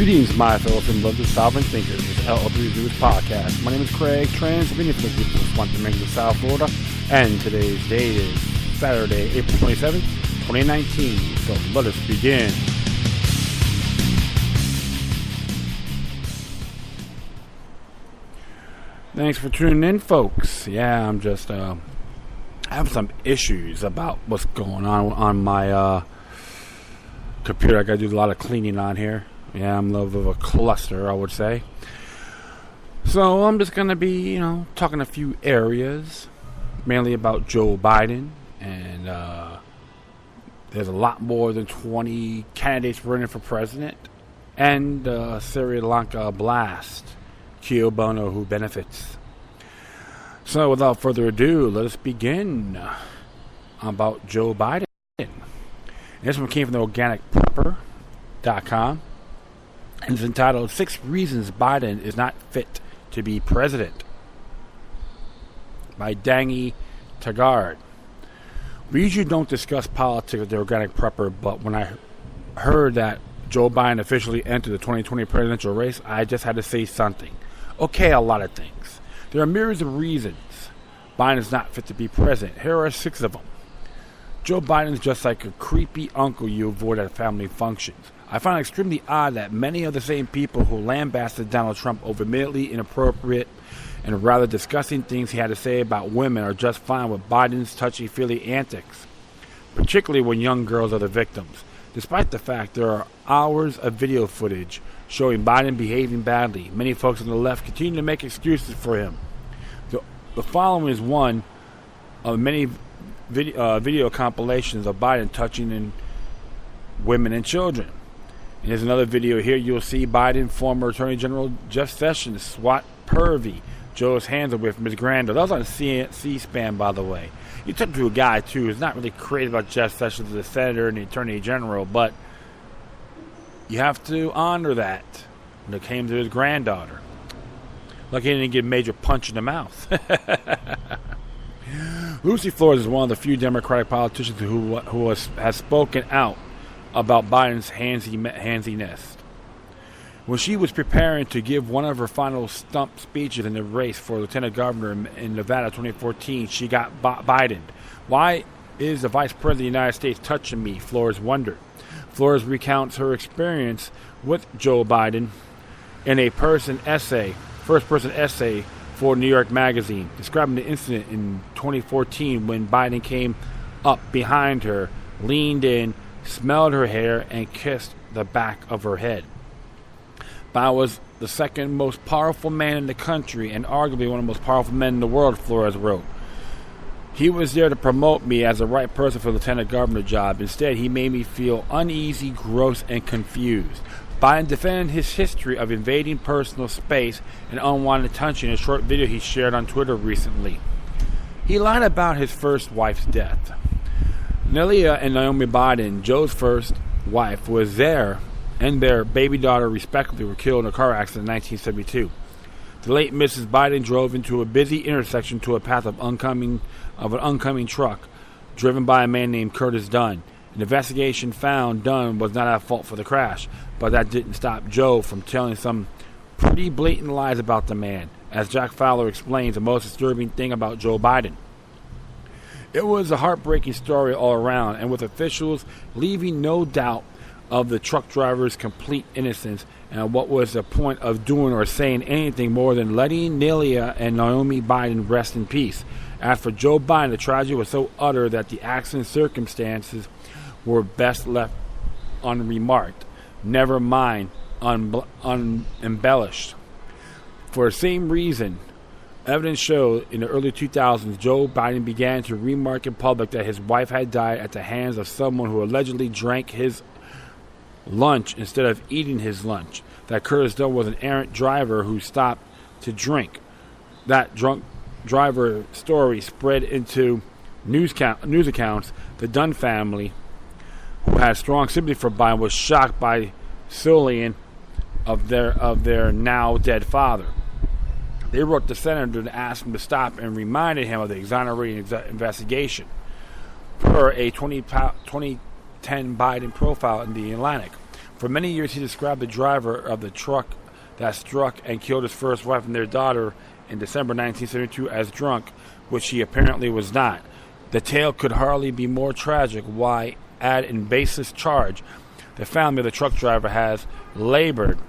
Greetings, my fellow film lovers, sovereign thinkers. This is LL3 Reviews Podcast. My name is Craig, transmitting from the Swanton, South Florida, and today's date is Saturday, April 27th, 2019. So let us begin. Thanks for tuning in, folks. Yeah, I'm just having some issues about what's going on my computer. I gotta do a lot of cleaning on here. Yeah, I'm a little bit of a cluster, I would say. So I'm just gonna be, talking a few areas, mainly about Joe Biden, and there's a lot more than 20 candidates running for president, and Sri Lanka blast. Kio Bono, who benefits. So without further ado, let us begin about Joe Biden. And this one came from the organicprepper.com, and it's entitled 6 Reasons Biden is Not Fit to be President by Dangy Taggart. We usually don't discuss politics at the Organic Prepper, but when I heard that Joe Biden officially entered the 2020 presidential race, I just had to say something. Okay, a lot of things. There are myriads of reasons Biden is not fit to be president. Here are 6 of them. Joe Biden is just like a creepy uncle you avoid at family functions. I find it extremely odd that many of the same people who lambasted Donald Trump over admittedly inappropriate and rather disgusting things he had to say about women are just fine with Biden's touchy-feely antics, particularly when young girls are the victims. Despite the fact there are hours of video footage showing Biden behaving badly, many folks on the left continue to make excuses for him. The following is one of many video compilations of Biden touching in women and children. And there's another video here. You'll see Biden, former Attorney General Jeff Sessions, swat pervy Joe's hands away from his granddaughter. That was on C-SPAN, by the way. You talk to a guy, too, who's not really crazy about Jeff Sessions as a senator and the Attorney General, but you have to honor that when it came to his granddaughter. Like he didn't get a major punch in the mouth. Lucy Flores is one of the few Democratic politicians who has spoken out about Biden's handsiness. When she was preparing to give one of her final stump speeches in the race for lieutenant governor in Nevada 2014, she got Biden. Why is the vice president of the United States touching me? Flores wondered. Flores recounts her experience with Joe Biden in a first-person essay for New York Magazine, describing the incident in 2014 when Biden came up behind her, leaned in, smelled her hair, and kissed the back of her head. Biden was the second most powerful man in the country and arguably one of the most powerful men in the world, Flores wrote. He was there to promote me as the right person for the lieutenant governor job. Instead, he made me feel uneasy, gross, and confused. Biden defended his history of invading personal space and unwanted attention in a short video he shared on Twitter recently. He lied about his first wife's death. Nelia and Naomi Biden, Joe's first wife, was there, and their baby daughter, respectively, were killed in a car accident in 1972. The late Mrs. Biden drove into a busy intersection to a path of an oncoming truck driven by a man named Curtis Dunn. An investigation found Dunn was not at fault for the crash, but that didn't stop Joe from telling some pretty blatant lies about the man. As Jack Fowler explains, the most disturbing thing about Joe Biden. It was a heartbreaking story all around, and with officials leaving no doubt of the truck driver's complete innocence and what was the point of doing or saying anything more than letting Nelia and Naomi Biden rest in peace. As for Joe Biden, the tragedy was so utter that the accident circumstances were best left unremarked, never mind embellished. For the same reason, evidence showed in the early 2000s, Joe Biden began to remark in public that his wife had died at the hands of someone who allegedly drank his lunch instead of eating his lunch, that Curtis Dunn was an errant driver who stopped to drink. That drunk driver story spread into news accounts. The Dunn family, who had strong sympathy for Biden, was shocked by Cillian of their now dead father. They wrote the senator to ask him to stop and reminded him of the exonerating investigation. Per a 2010 Biden profile in The Atlantic, For many years, he described the driver of the truck that struck and killed his first wife and their daughter in December 1972 as drunk, which he apparently was not. The tale could hardly be more tragic. Why add in baseless charge? The family of the truck driver has labored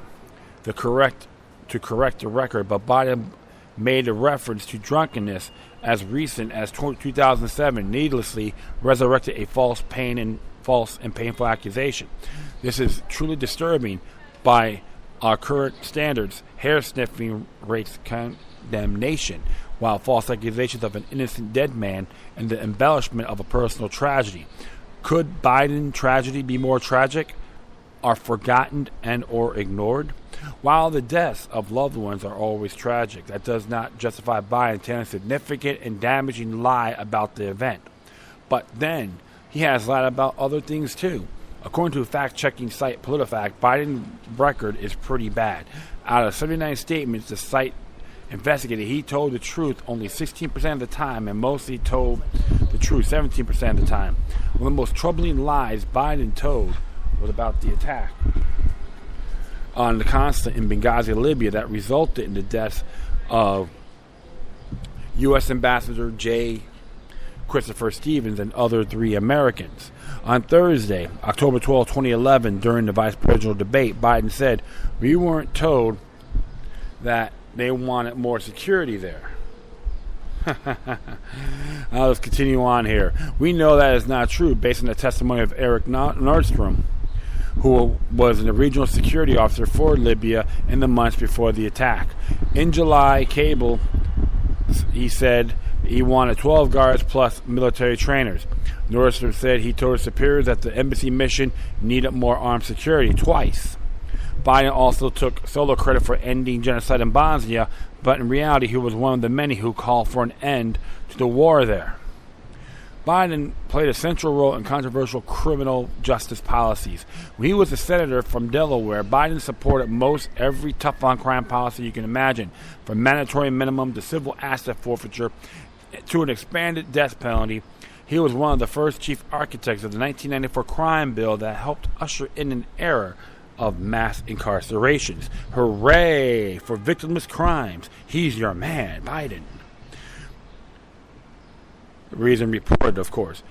to correct the record, but Biden made a reference to drunkenness as recent as 2007, needlessly resurrected a false and painful accusation. This is truly disturbing. By our current standards, hair sniffing rates condemnation, while false accusations of an innocent dead man and the embellishment of a personal tragedy. Could Biden tragedy be more tragic? Are forgotten and or ignored? While the deaths of loved ones are always tragic, that does not justify Biden telling a significant and damaging lie about the event. But then, he has lied about other things too. According to fact-checking site PolitiFact, Biden's record is pretty bad. Out of 79 statements the site investigated, he told the truth only 16% of the time and mostly told the truth 17% of the time. One of the most troubling lies Biden told was about the attack on the consulate in Benghazi, Libya, that resulted in the deaths of U.S. Ambassador J. Christopher Stevens and other 3 Americans. On Thursday, October 12, 2011, during the vice presidential debate, Biden said, "We weren't told that they wanted more security there." Now let's continue on here. We know that is not true based on the testimony of Eric Nordstrom, who was the regional security officer for Libya in the months before the attack. In July, Cable, he said he wanted 12 guards plus military trainers. Nordstrom said he told his superiors that the embassy mission needed more armed security twice. Biden also took solo credit for ending genocide in Bosnia, but in reality he was one of the many who called for an end to the war there. Biden played a central role in controversial criminal justice policies. When he was a senator from Delaware, Biden supported most every tough-on-crime policy you can imagine, from mandatory minimum to civil asset forfeiture to an expanded death penalty. He was one of the first chief architects of the 1994 crime bill that helped usher in an era of mass incarcerations. Hooray for victimless crimes. He's your man, Biden. Reason reported, of course.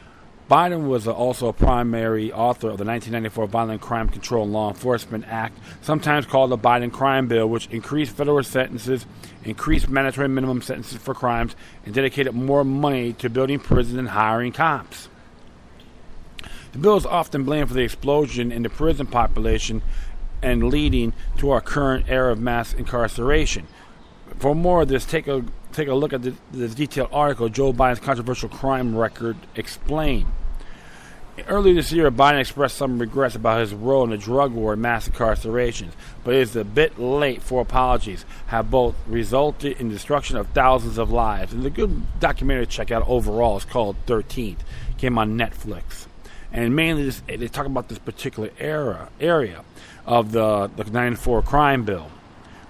Biden was also a primary author of the 1994 Violent Crime Control and Law Enforcement Act, sometimes called the Biden Crime Bill, which increased federal sentences, increased mandatory minimum sentences for crimes, and dedicated more money to building prisons and hiring cops. The bill is often blamed for the explosion in the prison population and leading to our current era of mass incarceration. For more of this, take a look at this detailed article, Joe Biden's Controversial Crime Record Explained. Earlier this year, Biden expressed some regrets about his role in the drug war and mass incarcerations, but it is a bit late for apologies, have both resulted in destruction of thousands of lives. And the good documentary to check out overall is called 13th. Came on Netflix. And mainly they talk about this particular area of the 94 crime bill,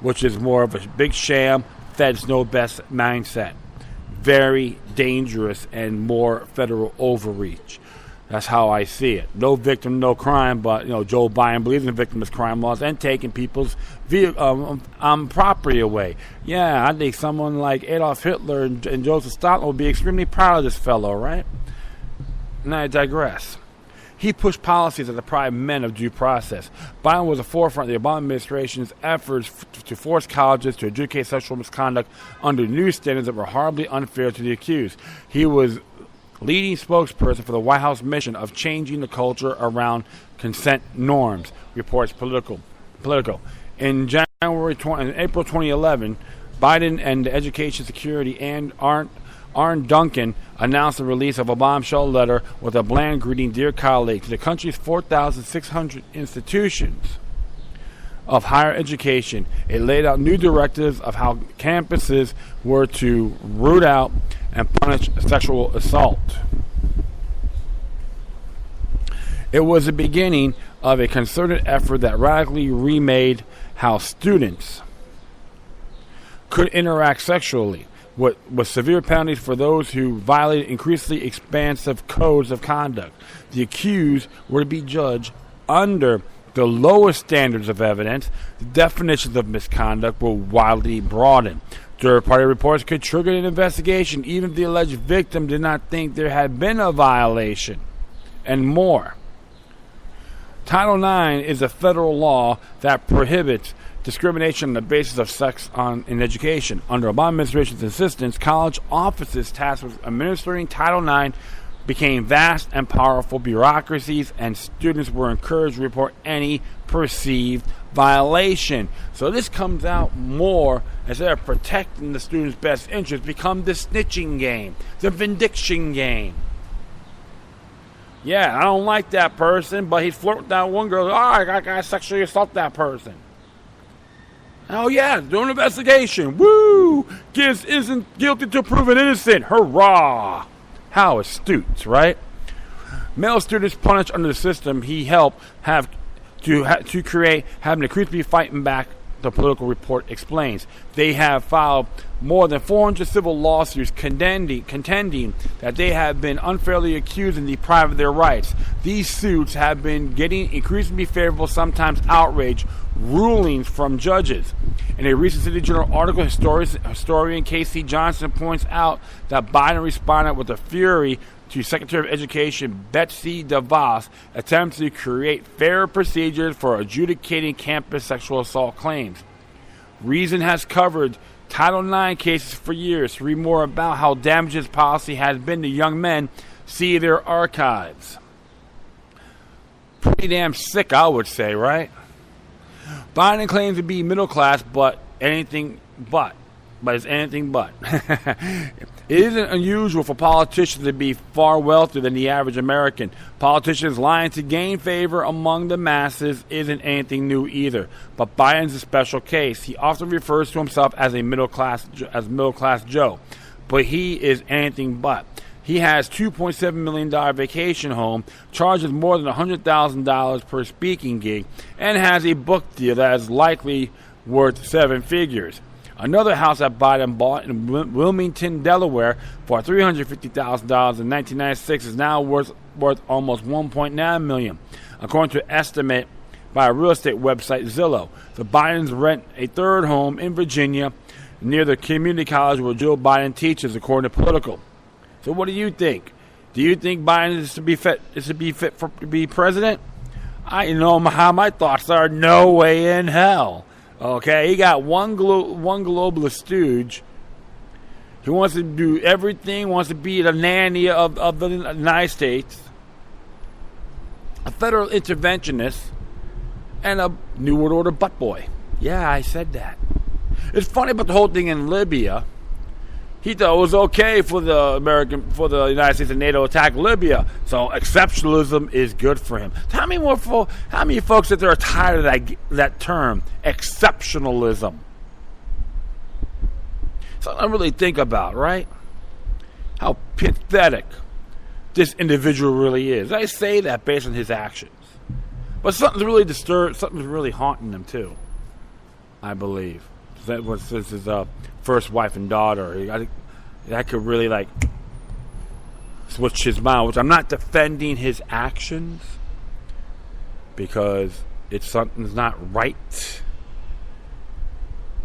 which is more of a big sham, feds know best mindset. Very dangerous and more federal overreach. That's how I see it. No victim, no crime, but Joe Biden believes in victimless crime laws and taking people's property away. Yeah, I think someone like Adolf Hitler and Joseph Stalin would be extremely proud of this fellow, right? And I digress. He pushed policies that deprived men of due process. Biden was at the forefront of the Obama administration's efforts to force colleges to adjudicate sexual misconduct under new standards that were horribly unfair to the accused. He was leading spokesperson for the White House mission of changing the culture around consent norms, reports Politico. In April 2011, Biden and the Education Security and Arne Duncan announced the release of a bombshell letter with a bland greeting, "Dear colleague," to the country's 4,600 institutions of higher education. It laid out new directives of how campuses were to root out and punish sexual assault. It was the beginning of a concerted effort that radically remade how students could interact sexually, with severe penalties for those who violated increasingly expansive codes of conduct. The accused were to be judged under the lowest standards of evidence, the definitions of misconduct were widely broadened. Third-party reports could trigger an investigation even if the alleged victim did not think there had been a violation, and more. Title IX is a federal law that prohibits discrimination on the basis of sex in education. Under Obama administration's insistence, college offices tasked with administering Title IX became vast and powerful bureaucracies, and students were encouraged to report any perceived violation. So this comes out more, instead of protecting the student's best interest, become the snitching game, the vindication game. Yeah, I don't like that person, but he flirted with that one girl. I got sexually assault that person. Oh yeah, do an investigation. Woo! Gibbs isn't guilty till proven innocent. Hurrah! How astute, right? Male students punished under the system he helped have to create have increasingly fighting back, the political report explains. They have filed more than 400 civil lawsuits contending that they have been unfairly accused and deprived of their rights. These suits have been getting increasingly favorable, sometimes outrage, rulings from judges. In a recent City Journal article, historian Casey Johnson points out that Biden responded with a fury to Secretary of Education Betsy DeVos attempts to create fair procedures for adjudicating campus sexual assault claims. Reason has covered Title IX cases for years. Read more about how damaging this policy has been to young men. See their archives. Pretty damn sick, I would say, right? Biden claims to be middle class, but it's anything but. It isn't unusual for politicians to be far wealthier than the average American. Politicians lying to gain favor among the masses isn't anything new either. But Biden's a special case. He often refers to himself as middle class Joe, but he is anything but. He has $2.7 million vacation home, charges more than $100,000 per speaking gig, and has a book deal that is likely worth 7 figures. Another house that Biden bought in Wilmington, Delaware, for $350,000 in 1996 is now worth almost $1.9 million, according to an estimate by a real estate website Zillow. The Bidens rent a third home in Virginia near the community college where Joe Biden teaches, according to Politico. So, what do you think? Do you think Biden is to be fit to be president? I know how my thoughts are. No way in hell. Okay, he got one globalist stooge. He wants to do everything, wants to be the nanny of the United States, a federal interventionist, and a New World Order butt boy. Yeah, I said that. It's funny about the whole thing in Libya. He thought it was okay for the United States and NATO to attack Libya, so exceptionalism is good for him. How many folks that are tired of that term, exceptionalism? Something I really think about, right? How pathetic this individual really is. I say that based on his actions, but something's really disturbed. Something's really haunting him too, I believe. That was his first wife and daughter. That could really switch his mind. Which I'm not defending his actions because something's not right.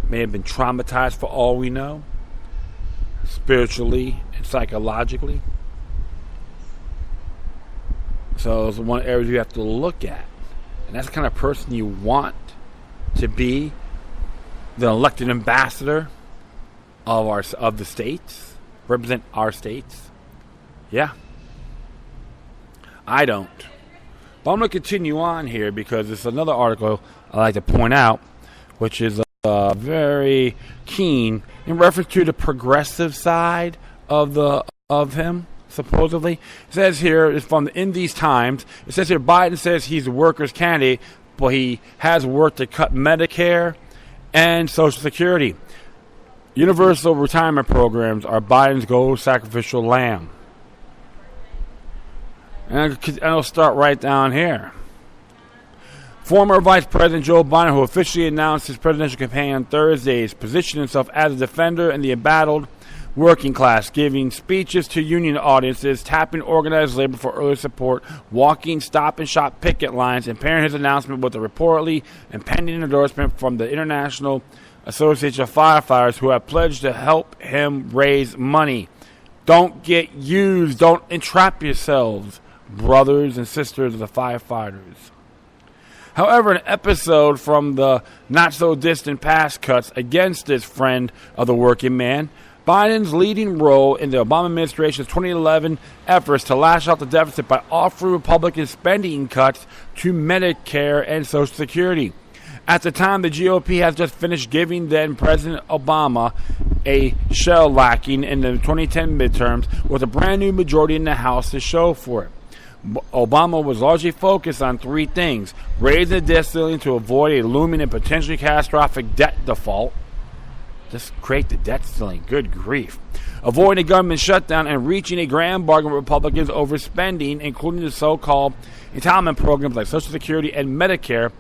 May have been traumatized for all we know, spiritually and psychologically. So it's one area you have to look at, and that's the kind of person you want to be the elected ambassador of the states, represent our states. Yeah. I don't. But I'm going to continue on here because it's another article I like to point out, which is very keen in reference to the progressive side of him, supposedly. It says here, it's from In These Times, it says here, Biden says he's a workers' candidate, but he has worked to cut Medicare and Social Security. Universal retirement programs are Biden's gold sacrificial lamb. And I'll start right down here. Former Vice President Joe Biden, who officially announced his presidential campaign on Thursday, has positioned himself as a defender and the embattled working class, giving speeches to union audiences, tapping organized labor for early support, walking stop-and-shop picket lines, and pairing his announcement with a reportedly impending endorsement from the International Association of Firefighters, who have pledged to help him raise money. Don't get used. Don't entrap yourselves, brothers and sisters of the firefighters. However, an episode from the not-so-distant past cuts against this friend of the working man Biden's leading role in the Obama administration's 2011 efforts to lash out the deficit by offering Republican spending cuts to Medicare and Social Security. At the time, the GOP has just finished giving then President Obama a shellacking in the 2010 midterms with a brand new majority in the House to show for it. Obama was largely focused on three things: raising the debt ceiling to avoid a looming and potentially catastrophic debt default. Just create the debt ceiling. Good grief. Avoiding a government shutdown and reaching a grand bargain with Republicans over spending, including the so-called entitlement programs like Social Security and Medicare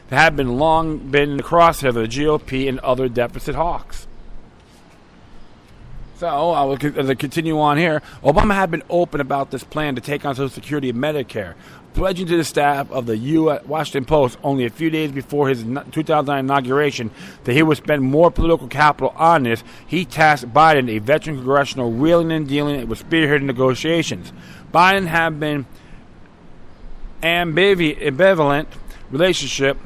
that have long been in the crosshair of the GOP and other deficit hawks. So, I will continue on here. Obama had been open about this plan to take on Social Security and Medicare, pledging to the staff of the Washington Post only a few days before his 2009 inauguration that he would spend more political capital on this. He tasked Biden, a veteran congressional, wheeling and dealing with spearheading negotiations. Biden had been ambivalent relationship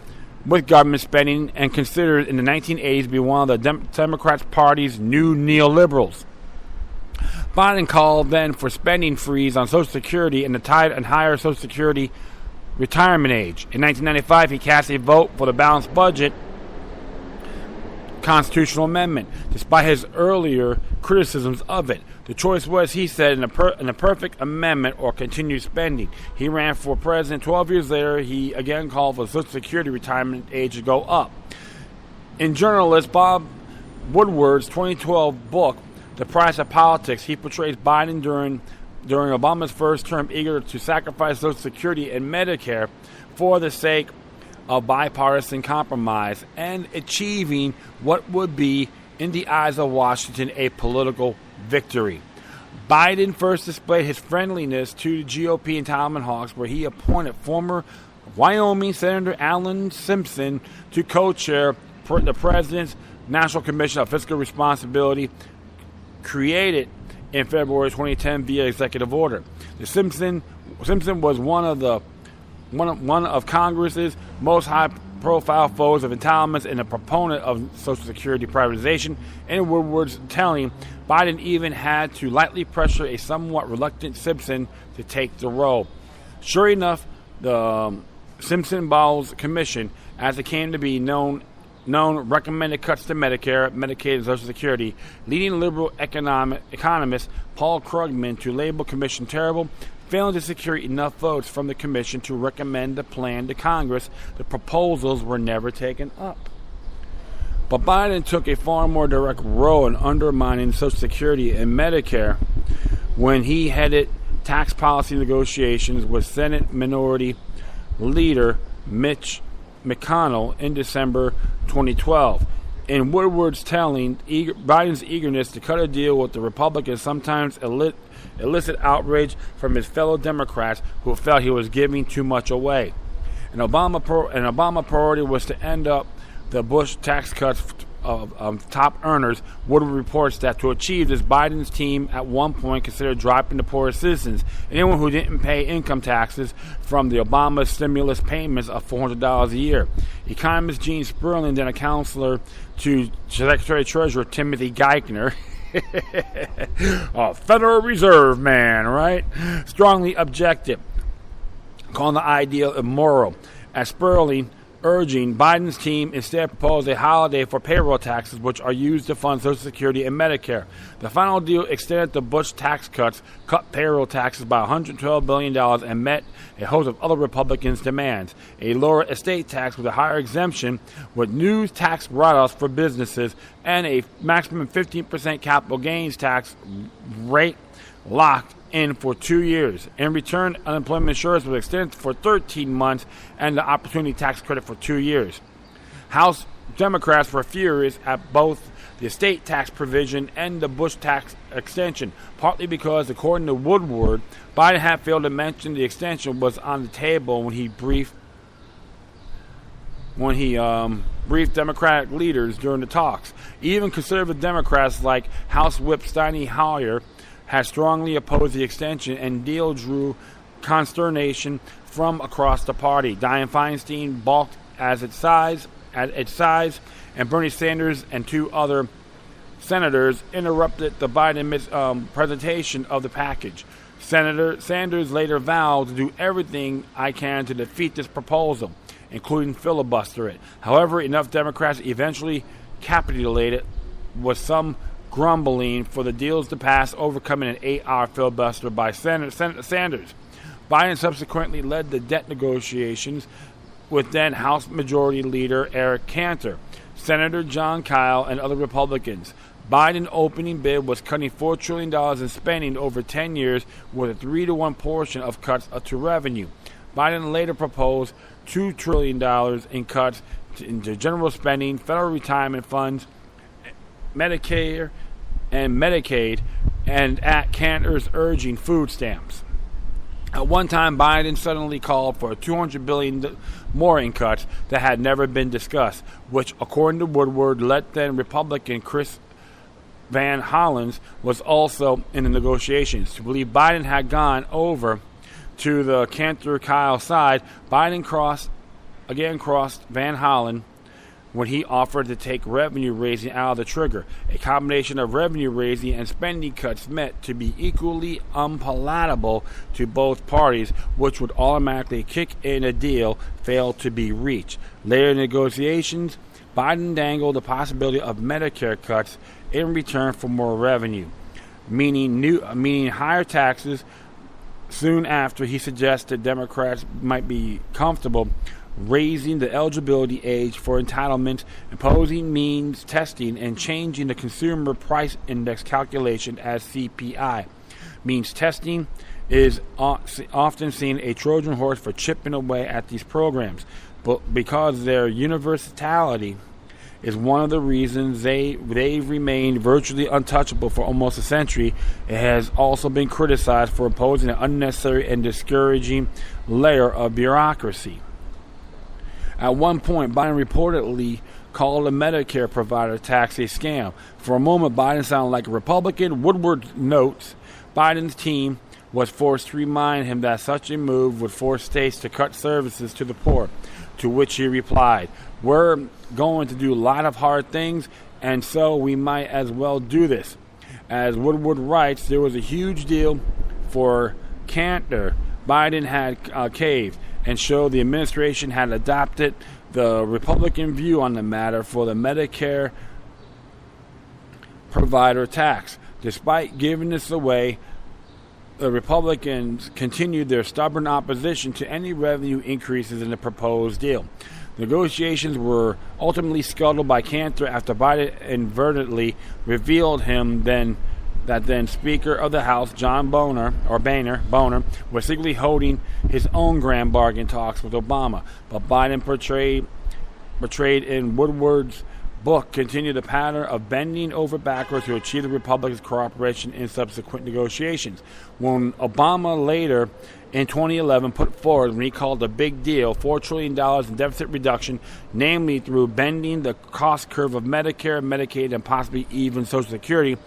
with government spending and considered in the 1980s to be one of the Democrats' party's new neoliberals. Biden called then for spending freeze on Social Security and the tide and higher Social Security retirement age. In 1995, he cast a vote for the balanced budget constitutional amendment, despite his earlier criticisms of it. The choice was, he said, in a perfect amendment or continued spending. He ran for president. 12 years later, he again called for the Social Security retirement age to go up. In journalist Bob Woodward's 2012 book, The Price of Politics, he portrays Biden during Obama's first term eager to sacrifice Social Security and Medicare for the sake of bipartisan compromise and achieving what would be, in the eyes of Washington, a political victory. Biden first displayed his friendliness to the GOP entitlement hawks, where he appointed former Wyoming Senator Alan Simpson to co-chair the President's National Commission of Fiscal Responsibility, created in February 2010 via executive order. Simpson was one of Congress's most high-profile foes of entitlements and a proponent of Social Security privatization. In Woodward's telling, Biden even had to lightly pressure a somewhat reluctant Simpson to take the role. Sure enough, the Simpson-Bowles Commission, as it came to be known, recommended cuts to Medicare, Medicaid, and Social Security, leading liberal economist Paul Krugman to label Commission terrible, failing to secure enough votes from the Commission to recommend the plan to Congress. The proposals were never taken up. But Biden took a far more direct role in undermining Social Security and Medicare when he headed tax policy negotiations with Senate Minority Leader Mitch McConnell in December 2012. In Woodward's telling, Biden's eagerness to cut a deal with the Republicans sometimes elicit outrage from his fellow Democrats who felt he was giving too much away. An Obama priority was to end up the Bush tax cuts of top earners. Woodward reports that to achieve this, Biden's team at one point considered dropping the poorest citizens, anyone who didn't pay income taxes, from the Obama stimulus payments of $400 a year. Economist Gene Sperling, then a counselor to Secretary Treasurer Timothy Geithner, a Federal Reserve man, right? Strongly objected, calling the idea immoral. As Sperling urging, Biden's team instead proposed a holiday for payroll taxes, which are used to fund Social Security and Medicare. The final deal extended the Bush tax cuts, cut payroll taxes by $112 billion, and met a host of other Republicans' demands. A lower estate tax with a higher exemption, with new tax write-offs for businesses, and a maximum 15% capital gains tax rate locked in for 2 years. In return, unemployment insurance was extended for 13 months and the opportunity tax credit for 2 years. House Democrats were furious at both the estate tax provision, and the Bush tax extension, partly because, according to Woodward, Biden had failed to mention the extension was on the table when he briefed Democratic leaders during the talks. Even conservative Democrats like House Whip Steny Hoyer had strongly opposed the extension, and deal drew consternation from across the party. Dianne Feinstein balked at its size, and Bernie Sanders and two other senators interrupted the Biden presentation of the package. Senator Sanders later vowed to do everything I can to defeat this proposal, including filibuster it. However, enough Democrats eventually capitulated, with some grumbling for the deals to pass, overcoming an 8-hour filibuster by Senator Sanders. Biden subsequently led the debt negotiations with then House Majority Leader Eric Cantor, Senator John Kyle, and other Republicans. Biden's opening bid was cutting $4 trillion in spending over 10 years, with a 3-to-1 portion of cuts to revenue. Biden later proposed $2 trillion in cuts into general spending, federal retirement funds, Medicare, and Medicaid, and at Cantor's urging food stamps. At one time, Biden suddenly called for $200 billion more in cuts that had never been discussed, which, according to Woodward, led then Republican Chris Van Hollen was also in the negotiations. To believe Biden had gone over to the Cantor-Kyle side, Biden crossed Van Hollen when he offered to take revenue raising out of the trigger. A combination of revenue raising and spending cuts meant to be equally unpalatable to both parties, which would automatically kick in a deal failed to be reached. Later in negotiations, Biden dangled the possibility of Medicare cuts in return for more revenue, meaning higher taxes. Soon after, he suggested Democrats might be comfortable raising the eligibility age for entitlement, imposing means testing, and changing the Consumer Price Index calculation as CPI. Means testing is often seen a Trojan horse for chipping away at these programs, but because their universality is one of the reasons they've remained virtually untouchable for almost a century, it has also been criticized for imposing an unnecessary and discouraging layer of bureaucracy. At one point, Biden reportedly called the Medicare provider tax a scam. For a moment, Biden sounded like a Republican. Woodward notes Biden's team was forced to remind him that such a move would force states to cut services to the poor, to which he replied, "We're going to do a lot of hard things, and so we might as well do this." As Woodward writes, there was a huge deal for Cantor. Biden had caved and showed the administration had adopted the Republican view on the matter for the Medicare provider tax. Despite giving this away, the Republicans continued their stubborn opposition to any revenue increases in the proposed deal. Negotiations were ultimately scuttled by Cantor after Biden inadvertently revealed that then Speaker of the House, John Boehner, was secretly holding his own grand bargain talks with Obama. But Biden, portrayed in Woodward's book, continued the pattern of bending over backwards to achieve the Republicans' cooperation in subsequent negotiations. When Obama later in 2011 put forward when he called a big deal $4 trillion in deficit reduction, namely through bending the cost curve of Medicare, Medicaid, and possibly even Social Security,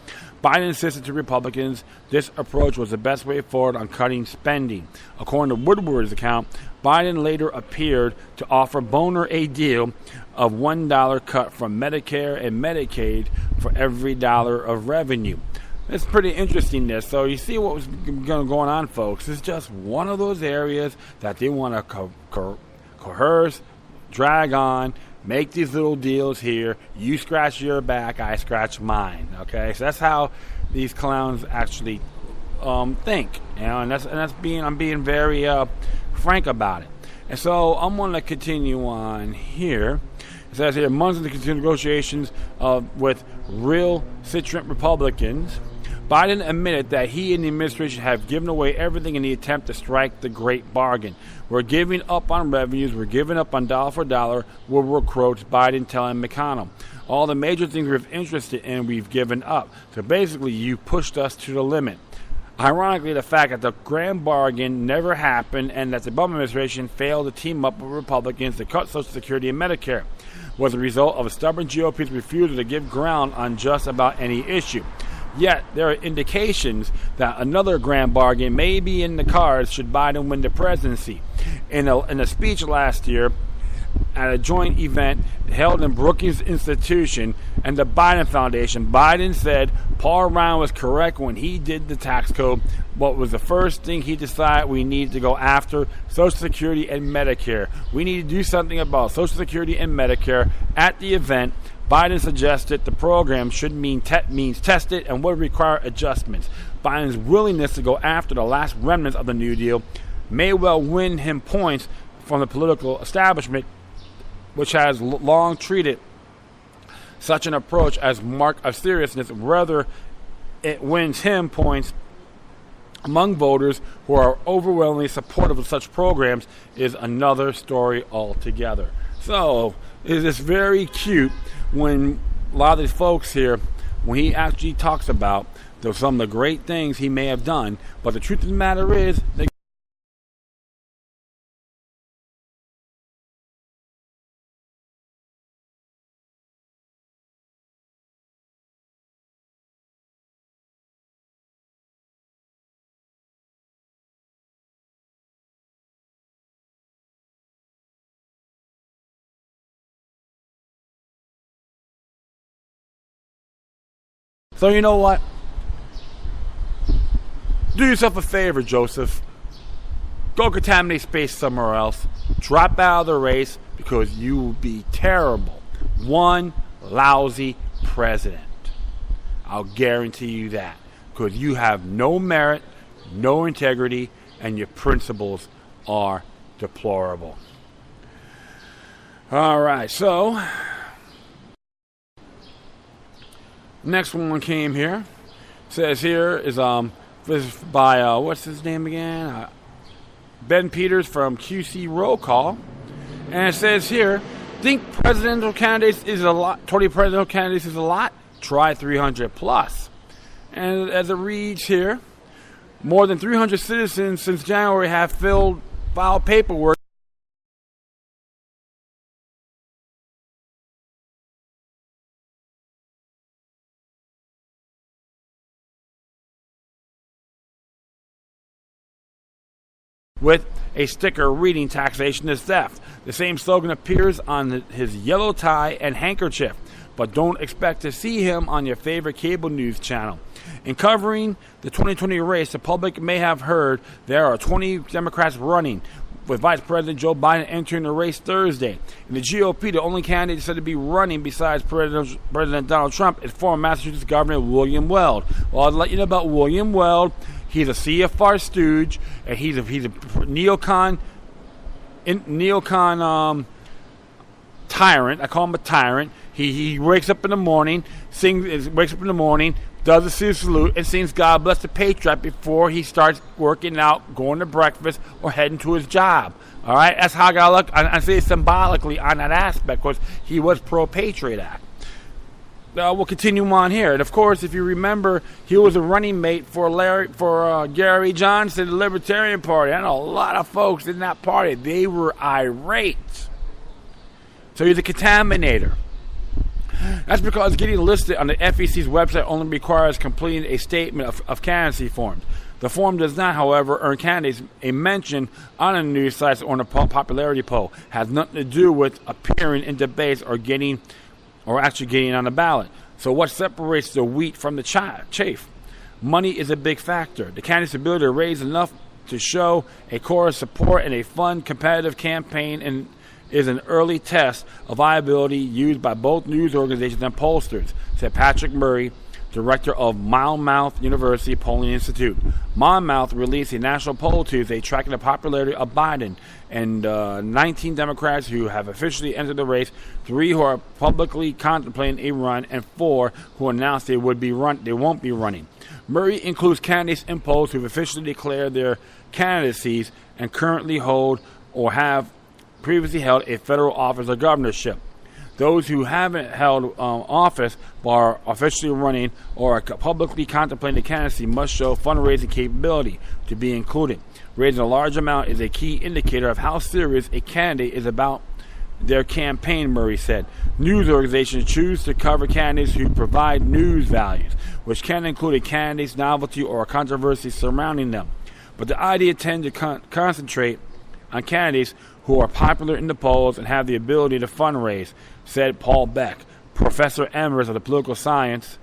Biden insisted to Republicans this approach was the best way forward on cutting spending. According to Woodward's account, Biden later appeared to offer Boehner a deal of $1 cut from Medicare and Medicaid for every dollar of revenue. It's pretty interesting this. So you see what was going on, folks. It's just one of those areas that they want to coerce, drag on, make these little deals here. You scratch your back, I scratch mine. Okay, so that's how these clowns actually think. You know, and I'm being very frank about it. And so I'm going to continue on here. It says here, months into continued negotiations with recalcitrant Republicans, Biden admitted that he and the administration have given away everything in the attempt to strike the great bargain. We're giving up on revenues. We're giving up on dollar for dollar. Woodward quotes Biden telling McConnell. All the major things we're interested in, we've given up. So basically, you pushed us to the limit. Ironically, the fact that the grand bargain never happened and that the Obama administration failed to team up with Republicans to cut Social Security and Medicare was a result of a stubborn GOP's refusal to give ground on just about any issue. Yet, there are indications that another grand bargain may be in the cards should Biden win the presidency. In a speech last year at a joint event held in Brookings Institution and the Biden Foundation, Biden said Paul Ryan was correct when he did the tax code. What was the first thing he decided we need to go after? Social Security and Medicare. We need to do something about Social Security and Medicare. At the event, Biden suggested the program should means tested and would require adjustments. Biden's willingness to go after the last remnants of the New Deal may well win him points from the political establishment, which has long treated such an approach as mark of seriousness. Whether it wins him points among voters who are overwhelmingly supportive of such programs is another story altogether. So, it is very cute when a lot of these folks here, when he actually talks about some of the great things he may have done, but the truth of the matter is, so you know what? Do yourself a favor, Joseph. Go contaminate space somewhere else. Drop out of the race because you will be terrible. One lousy president. I'll guarantee you that. Because you have no merit, no integrity, and your principles are deplorable. All right, so next one came here. Says here is this is by what's his name again? Ben Peters from QC Roll Call, and it says here, think presidential candidates is a lot. 20 presidential candidates is a lot. Try 300 plus. And as it reads here, more than 300 citizens since January have filed paperwork with a sticker reading "Taxation is Theft." The same slogan appears on his yellow tie and handkerchief, but don't expect to see him on your favorite cable news channel. In covering the 2020 race, the public may have heard there are 20 Democrats running, with Vice President Joe Biden entering the race Thursday. In the GOP, the only candidate said to be running besides President Donald Trump is former Massachusetts Governor William Weld. Well, I'll let you know about William Weld. He's a CFR stooge, and he's a neocon tyrant. I call him a tyrant. He wakes up in the morning, does a salute, and sings "God Bless the Patriot" before he starts working out, going to breakfast, or heading to his job. All right, that's how I got to look. I say symbolically on that aspect because he was pro-Patriot Act. We'll continue on here. And, of course, if you remember, he was a running mate for Gary Johnson, the Libertarian Party. I know a lot of folks in that party. They were irate. So he's a contaminator. That's because getting listed on the FEC's website only requires completing a statement of candidacy forms. The form does not, however, earn candidates a mention on a news site or in a popularity poll. It has nothing to do with appearing in debates or actually getting on the ballot. So what separates the wheat from the chaff? Money is a big factor. The candidate's ability to raise enough to show a core of support and a fun, competitive campaign is an early test of viability used by both news organizations and pollsters, said Patrick Murray, director of Monmouth University Polling Institute. Monmouth released a national poll Tuesday tracking the popularity of Biden and 19 Democrats who have officially entered the race, 3 who are publicly contemplating a run, and 4 who announced they won't be running. Murray includes candidates in polls who have officially declared their candidacies and currently hold or have previously held a federal office or governorship. Those who haven't held office but are officially running or are publicly contemplating candidacy must show fundraising capability to be included. Raising a large amount is a key indicator of how serious a candidate is about their campaign, Murray said. News organizations choose to cover candidates who provide news values, which can include a candidate's novelty or a controversy surrounding them. But the idea tends to concentrate on candidates who are popular in the polls and have the ability to fundraise, said Paul Beck, professor emeritus of the political science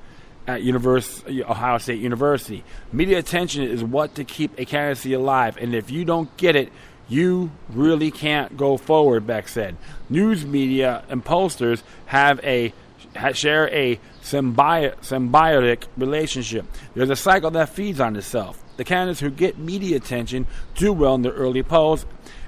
at Ohio State University. Media attention is what to keep a candidacy alive, and if you don't get it, you really can't go forward, Beck said. News media and pollsters share a symbiotic relationship. There's a cycle that feeds on itself. The candidates who get media attention do well in their early polls,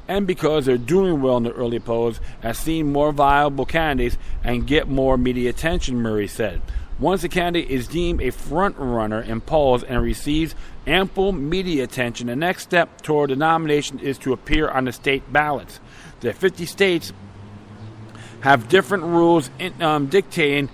and because they're doing well in the early polls, have seen more viable candidates and get more media attention, Murray said. Once a candidate is deemed a front runner in polls and receives ample media attention, the next step toward the nomination is to appear on the state ballots. The 50 states have different rules dictating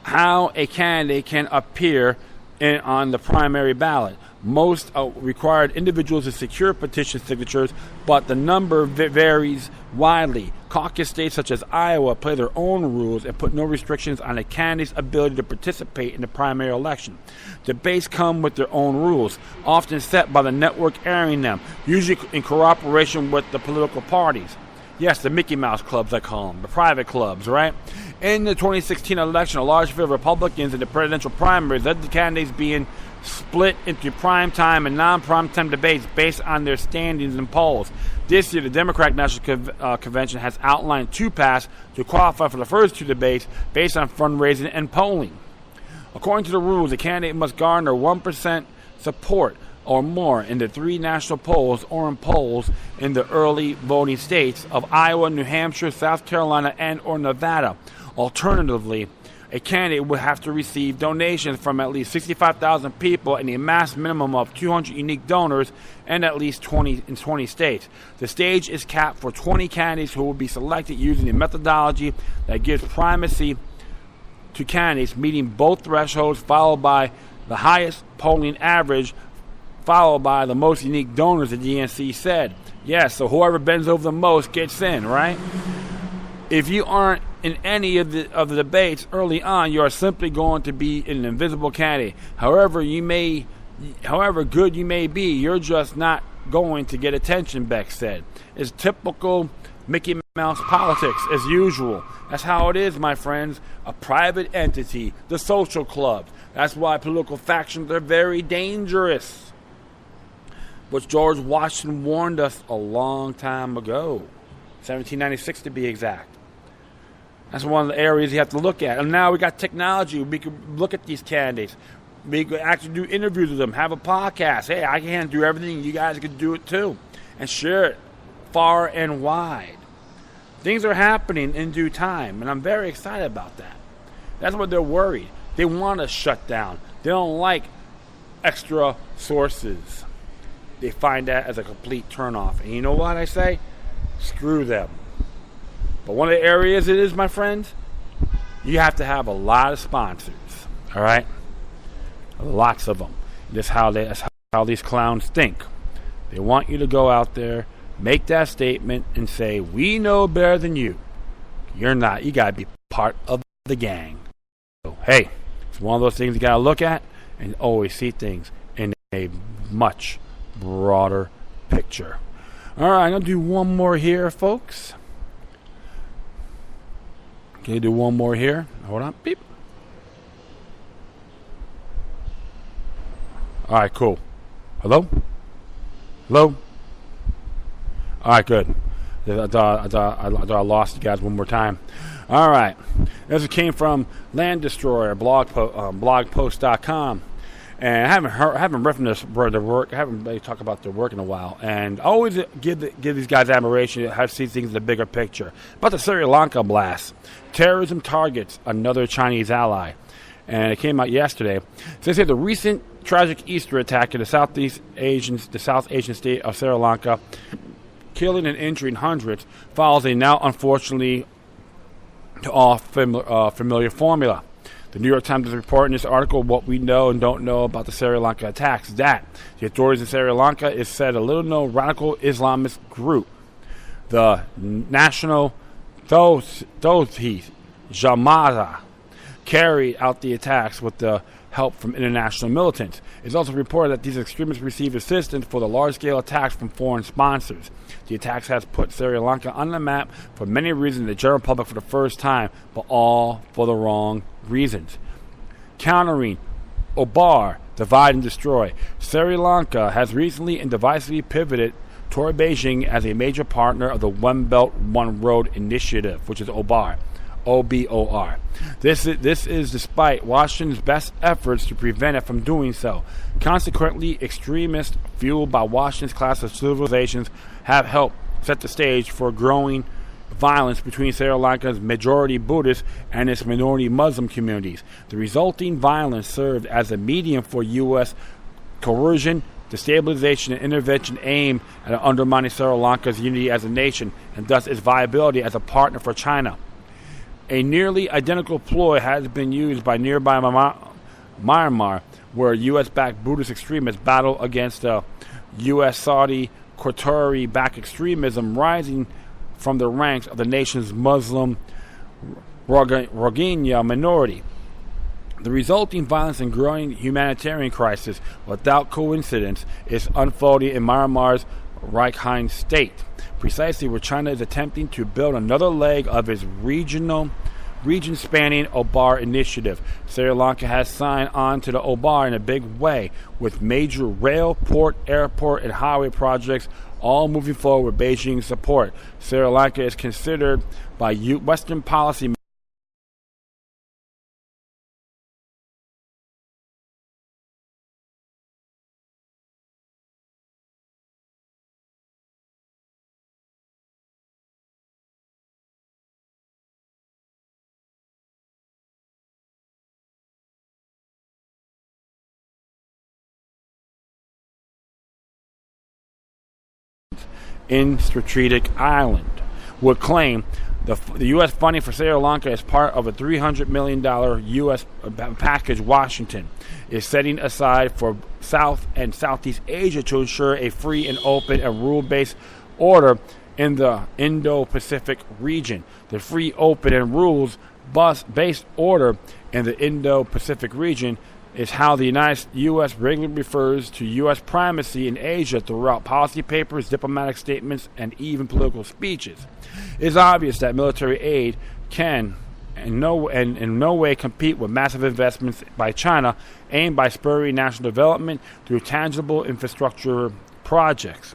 how a candidate can appear on the primary ballot. Most required individuals to secure petition signatures, but the number varies widely. Caucus states such as Iowa play their own rules and put no restrictions on a candidate's ability to participate in the primary election. Debates come with their own rules, often set by the network airing them, usually in cooperation with the political parties. Yes, the Mickey Mouse clubs, I call them, the private clubs, right? In the 2016 election, a large field of Republicans in the presidential primaries led the candidates being split into primetime and non-primetime debates based on their standings in polls. This year, the Democratic National Convention has outlined two paths to qualify for the first two debates based on fundraising and polling. According to the rules, a candidate must garner 1% support or more in the three national polls or in polls in the early voting states of Iowa, New Hampshire, South Carolina, and or Nevada. Alternatively, a candidate would have to receive donations from at least 65,000 people and a mass minimum of 200 unique donors and at least 20 in 20 states. The stage is capped for 20 candidates who will be selected using a methodology that gives primacy to candidates meeting both thresholds, followed by the highest polling average, followed by the most unique donors, the DNC said. Yes, so whoever bends over the most gets in, right? If you aren't in any of the debates early on, you are simply going to be an invisible candidate. However good you may be, you're just not going to get attention, Beck said. It's typical Mickey Mouse politics as usual. That's how it is, my friends. A private entity, the social clubs. That's why political factions are very dangerous. Which George Washington warned us a long time ago. 1796 to be exact. That's one of the areas you have to look at. And now we got technology. We can look at these candidates. We could actually do interviews with them, have a podcast. Hey, I can't do everything. You guys can do it too. And share it far and wide. Things are happening in due time, and I'm very excited about that. That's what they're worried. They want to shut down. They don't like extra sources. They find that as a complete turnoff. And you know what I say? Screw them. But one of the areas it is, my friends, you have to have a lot of sponsors. All right? Lots of them. That's how these clowns think. They want you to go out there, make that statement, and say, we know better than you. You're not. You got to be part of the gang. So, hey, it's one of those things you got to look at and always see things in a much broader picture. All right, I'm going to do one more here, folks. Can you do one more here? Hold on. Beep. All right, cool. Hello? Hello? All right, good. I thought I lost you guys one more time. All right. This came from Land Destroyer, blogpost.com. And I haven't read from their work. I haven't really talked about their work in a while. And I always give these guys admiration. I see things in the bigger picture. About the Sri Lanka blast. Terrorism targets another Chinese ally. And it came out yesterday. So they say the recent tragic Easter attack in the South Asian state of Sri Lanka, killing and injuring hundreds, follows a now unfortunately to all familiar formula. The New York Times is reporting in this article what we know and don't know about the Sri Lanka attacks. That the authorities in Sri Lanka is said a little-known radical Islamist group, the National Tawhid Jamata, carried out the attacks with the help from international militants. It's also reported that these extremists received assistance for the large-scale attacks from foreign sponsors. The attacks has put Sri Lanka on the map for many reasons, the general public for the first time, but all for the wrong reasons. Countering Obar, divide and destroy. Sri Lanka has recently and divisively pivoted toward Beijing as a major partner of the One Belt, One Road initiative, which is OBOR. OBOR. This is despite Washington's best efforts to prevent it from doing so. Consequently, extremists fueled by Washington's class of civilizations have helped set the stage for growing violence between Sri Lanka's majority Buddhist and its minority Muslim communities. The resulting violence served as a medium for U.S. coercion, destabilization, and intervention aimed at undermining Sri Lanka's unity as a nation and thus its viability as a partner for China. A nearly identical ploy has been used by nearby Myanmar, where U.S.-backed Buddhist extremists battle against U.S.-Saudi Qatari-backed extremism rising from the ranks of the nation's Muslim Rohingya minority. The resulting violence and growing humanitarian crisis, without coincidence, is unfolding in Myanmar's Rakhine state, precisely where China is attempting to build another leg of its region-spanning OBOR initiative. Sri Lanka has signed on to the OBOR in a big way, with major rail, port, airport, and highway projects all moving forward with Beijing's support. Sri Lanka is considered by Western policy in strategic island would claim the U.S. funding for Sri Lanka is part of a $300 million U.S. package Washington is setting aside for South and Southeast Asia to ensure a free and open and rule-based order in the Indo-Pacific region. The free, open, and rules-based order in the Indo-Pacific region is how the U.S. regularly refers to U.S. primacy in Asia throughout policy papers, diplomatic statements, and even political speeches. It is obvious that military aid can in no way compete with massive investments by China aimed by spurring national development through tangible infrastructure projects.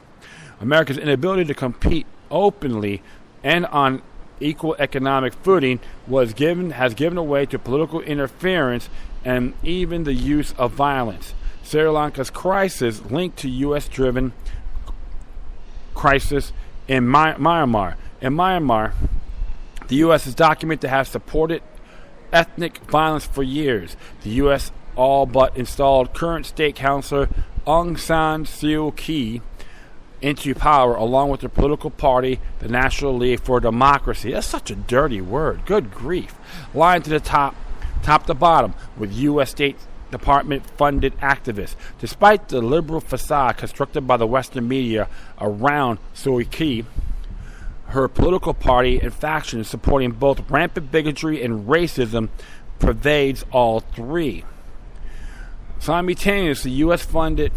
America's inability to compete openly and on equal economic footing has given way to political interference and even the use of violence. Sri Lanka's crisis linked to U.S.-driven crisis in Myanmar. In Myanmar, the U.S. is documented to have supported ethnic violence for years. The U.S. all but installed current state councilor Aung San Suu Kyi into power, along with their political party, the National League for Democracy. That's such a dirty word. Good grief. Lying to the top to bottom, with U.S. State Department-funded activists. Despite the liberal facade constructed by the Western media around Suu Kyi, her political party and faction supporting both rampant bigotry and racism pervades all three. Simultaneously, U.S.-funded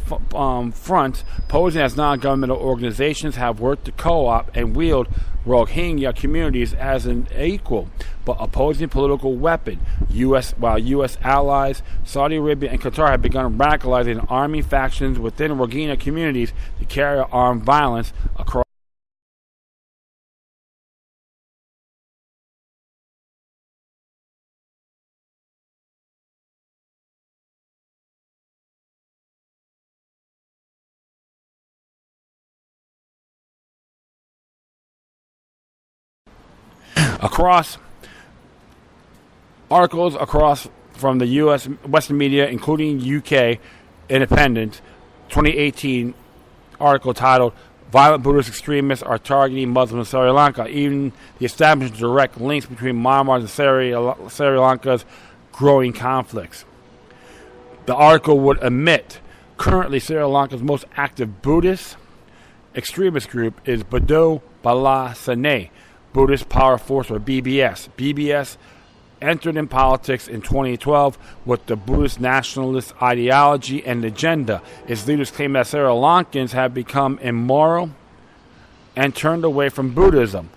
fronts posing as non-governmental organizations have worked to co-opt and wield Rohingya communities as an equal but opposing political weapon. While U.S. allies, Saudi Arabia and Qatar have begun radicalizing and arming factions within Rohingya communities to carry out armed violence across articles from the U.S. Western media, including UK Independent, 2018 article titled Violent Buddhist extremists are targeting Muslims in Sri Lanka. Even the establishment of direct links between Myanmar and Sri Lanka's growing conflicts. The article would admit currently Sri Lanka's most active Buddhist extremist group is Bado Bala Sane, Buddhist Power Force, or BBS. BBS entered in politics in 2012 with the Buddhist nationalist ideology and agenda. Its leaders claim that Sri Lankans have become immoral and turned away from Buddhism.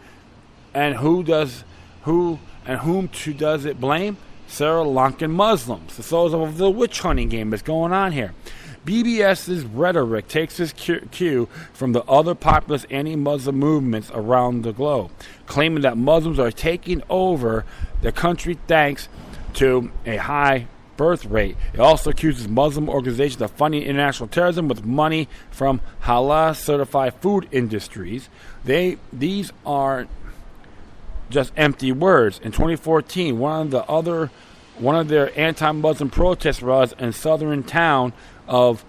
And whom does it blame? Sri Lankan Muslims. It's sort of the witch hunting game that's going on here. BBS's rhetoric takes its cue from the other populist anti-Muslim movements around the globe, claiming that Muslims are taking over the country thanks to a high birth rate. It also accuses Muslim organizations of funding international terrorism with money from halal-certified food industries. These are just empty words. In 2014, one of their anti-Muslim protest rallies in southern town of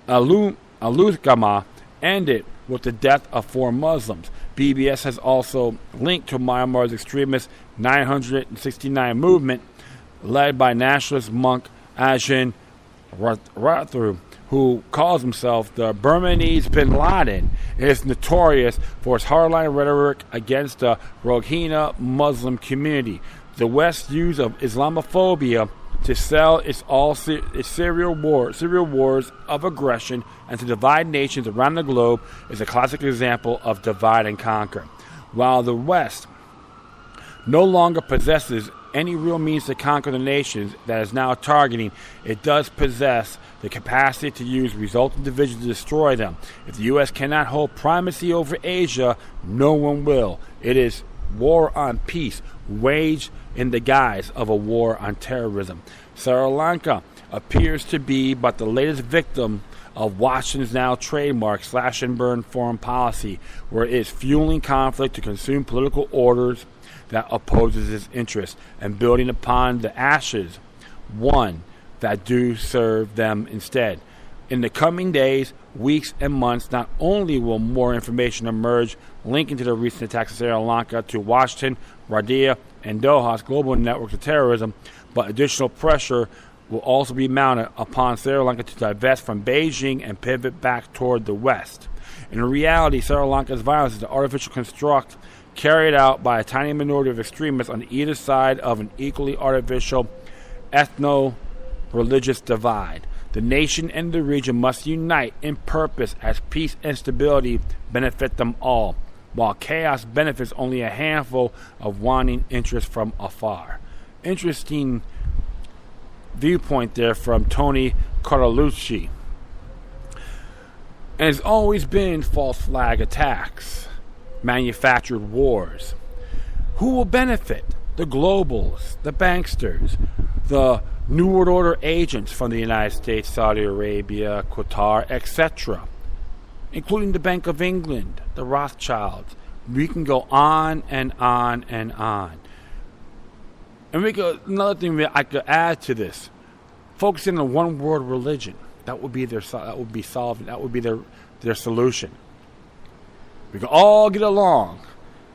Alugama ended with the death of 4 Muslims. BBS has also linked to Myanmar's extremist 969 movement led by nationalist monk Ajahn Rathru, who calls himself the Burmese bin Laden. It is notorious for its hardline rhetoric against the Rohingya Muslim community. The West's use of Islamophobia to sell its serial wars of aggression and to divide nations around the globe is a classic example of divide and conquer. While the West no longer possesses any real means to conquer the nations that is now targeting, it does possess the capacity to use resultant divisions to destroy them. If the U.S. cannot hold primacy over Asia, no one will. It is war on peace, waged in the guise of a war on terrorism. Sri Lanka appears to be but the latest victim of Washington's now trademark slash and burn foreign policy, where it is fueling conflict to consume political orders that opposes its interests and building upon the ashes one that do serve them instead. In the coming days, weeks, and months, not only will more information emerge linking to the recent attacks of Sri Lanka to Washington, Riyadh, and Doha's global networks of terrorism, but additional pressure will also be mounted upon Sri Lanka to divest from Beijing and pivot back toward the West. In reality, Sri Lanka's violence is an artificial construct carried out by a tiny minority of extremists on either side of an equally artificial ethno-religious divide. The nation and the region must unite in purpose as peace and stability benefit them all, while chaos benefits only a handful of wanting interests from afar. Interesting viewpoint there from Tony Carlucci. And it's always been false flag attacks, manufactured wars. Who will benefit? The globals, the banksters, the New World Order agents from the United States, Saudi Arabia, Qatar, etc., including the Bank of England, the Rothschilds. We can go on and on and on. And another thing that I could add to this, focusing on one world religion. That would be their solution. We can all get along.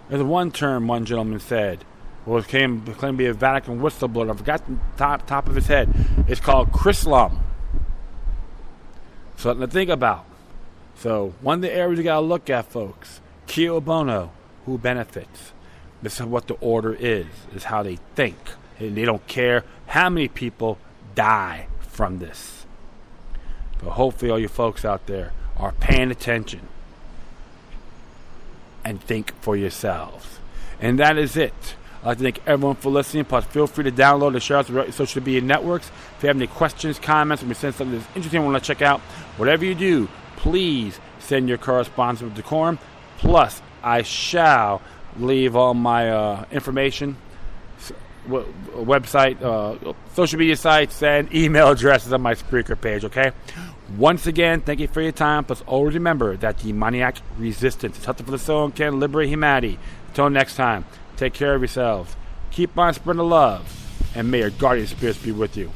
There's one term one gentleman said, claimed to be a Vatican whistleblower. I forgot the top of his head. It's called Chrislam. Something to think about. So one of the areas you got to look at, folks. Kio bono, who benefits? This is what the order is how they think. And they don't care how many people die from this. But hopefully all you folks out there are paying attention and think for yourselves. And that is it. I'd like to thank everyone for listening. Plus, feel free to download and share out to social media networks. If you have any questions, comments, or you send something that's interesting you want to check out, whatever you do, please send your correspondence with decorum. Plus, I shall leave all my information, website, social media sites, and email addresses on my Spreaker page, okay? Once again, thank you for your time. Plus, always remember that demoniac resistance is something for the soul and can liberate humanity. Until next time, take care of yourselves. Keep on spreading the love, and may your guardian spirits be with you.